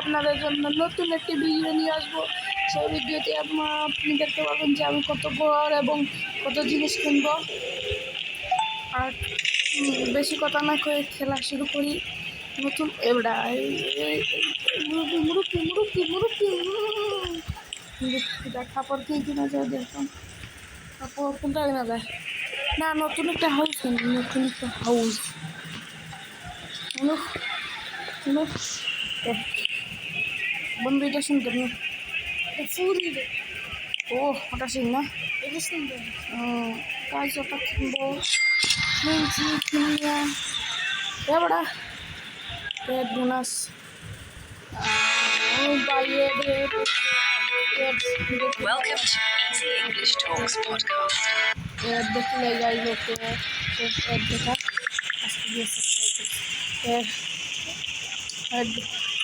আপনাদের জন্য নতুন একটি ভিডিও নিয়ে আসবো। সেই ভিডিওতে আপনি দেখতে পাবেন যে আমি কত ঘর এবং কত জিনিস কিনবো। আর বেশি কথা না কয়ে খেলা শুরু করি। নতুন এবড়া মুরুকি মুরুকি মুরুকি মুরুকি খাবার খেয়ে কিনা যায় দেখতাম। তারপর কোনটা কেনা যায় না, নতুন একটা হাউস কিনি, নতুন একটা হাউস বন্ধু এটা শুনতে না ও ওটা শুন না এটা শুনতে কাজ ওটা কিনবো কিনছি কিনিয়া এবড়া bonus Welcome to Easy English Talks podcast. দেখলে যাই লোকে দেখা আজকে দিয়ে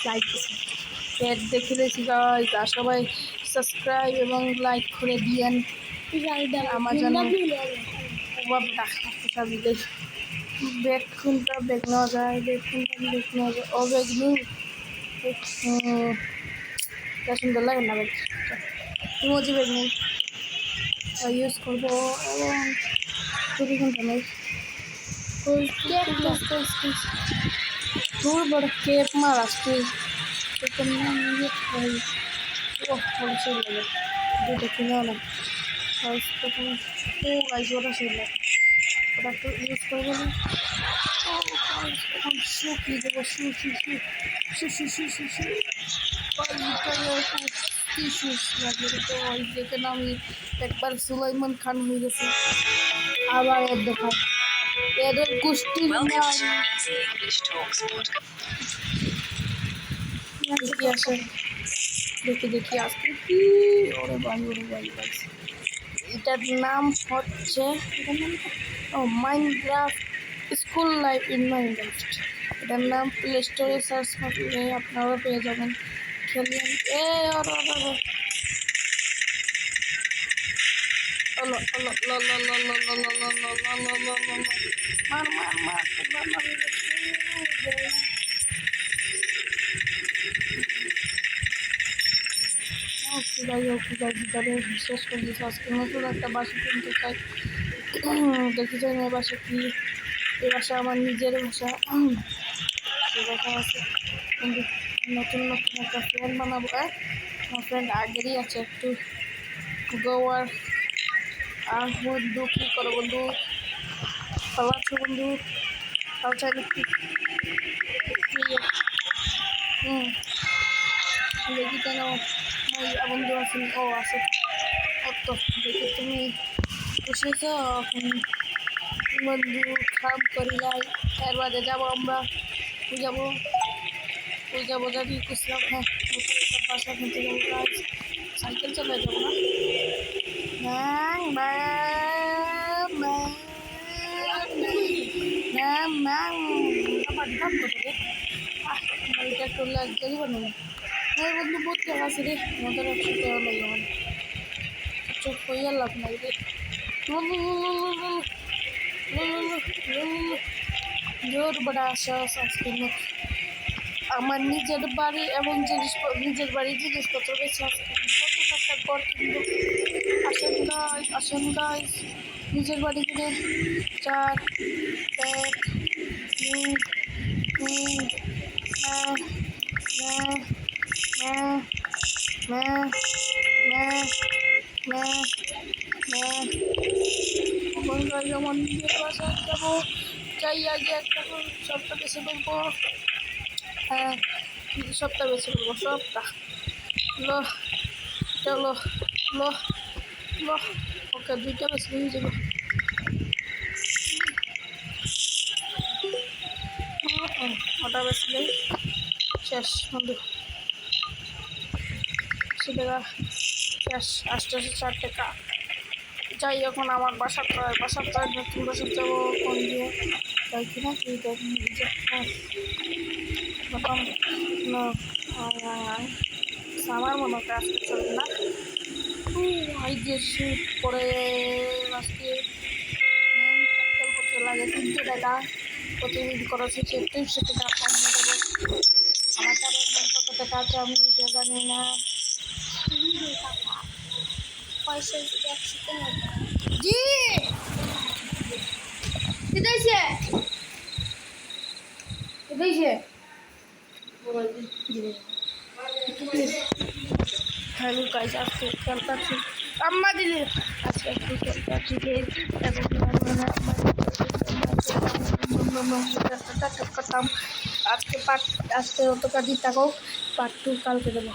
লাইক দেখেছি গাইজ, আর সবাই সাবস্ক্রাইব এবং লাইক করে দিয়েন আমার জন্য। ব্যাগ খুনটা ব্যাগ নেওয়া যায়, ব্যাগ খুনটা ব্যাগ নেওয়া যায়, ও ব্যাগ নিই সুন্দর লাগে না ব্যাগ, ইমোজি ব্যাগ নেই ইউজ করবো এবং খুবই ঘন্টা নেই তোর বড় কেপ মারাস তুই দুটো কিনে না প্রথমে ওটা ছিল ওটা একটু ইউজ করবো না। এখন শু কি দেবো শু শু শু শু শু শু শু শু কি শুস লাগে তো ওই যেখানে আমি একবার সুলাইমান খান হয়ে গেছে আবার এর দেখা এদের গোষ্ঠী দেখি আসে দেখি আজকে কি ওরে বাড়ি এটার নাম হচ্ছে Minecraft school life in Minecraft. এটার নাম প্লে স্টোরে সার্চ করলে আপনারাও পেয়ে যাবেন। খেলিয়ে যাই হোক ভিতরে শেষ করে দিয়েছে। আজকে নতুন একটা বাসা কিনতে চাই, দেখি যাই না বাসা কি। এ বাসা আমার নিজের ভাষা, সে বাসা আছে কিন্তু নতুন একটা ফ্রেন্ড বানাবো। আমার ফ্রেন্ড আগেরই আছে একটু গোয়ার। আর বন্ধু কী করো বন্ধু, ভালো আছো বন্ধু? ভালো চাইলে দেখি কেন বন্ধু আছেন ও আছে অত দেখি তুমি বসেছ বন্ধু খারাপ করি নাই। এর বাদে যাবো আমরা যাবো যদি কুসলাম। হ্যাঁ বাসা কিনতে যাবো, কাজ সাইকেল চালাই যাবো না এটা একটু লাগতে দিব না। হ্যাঁ বন্ধু বহুত টাকা আছে রে, আমাদের 100 টাকা লাগে আমার চোখ হইয়া লাভ নাই রে। জোর বড় আশা আজকে আমার নিজের বাড়ি এবং নিজের বাড়ির জিনিসপত্র বেশি আছে। নতুন একটা ঘর কিনবো। আসেন গাইস নিজের বাড়ি কিনে 4 যেমন নিজের বাসায় যাবো, চাই আগে একটা সবটা বেছে বলবো। হ্যাঁ সবটা বেছে বলবো, সবটা লো চলো লো লো ওকে 2টা বেছে নিয়ে যাবো। ওটা বেছলেই শেষ বন্ধু, সেটা শেষ। 4 টাকা যাই এখন আমার বাসার নতুন বাসার যাবো কোন দিয়ে যাই কিনা কি আমার মনে হয় আজকে চলবে না। এই যে শীত পরে আজকে পেট্রোল করতে লাগে 300 টাকা প্রতিদিন খরচ হচ্ছে 300 টাকা কম দেবো। আমার টাকা আছে আমি নিজে জানি না। পয়সা একসাথে নেবো। জি কেদাইছে কেদাইছে হ্যালো গাইস আজকে খেলতাছি আম্মা দিলে আজকে একটু খেলতাছি করতাম আজকে পার্ট আজকে অতটা দিতে থাকো পার্ট 2 কালকে দেবো।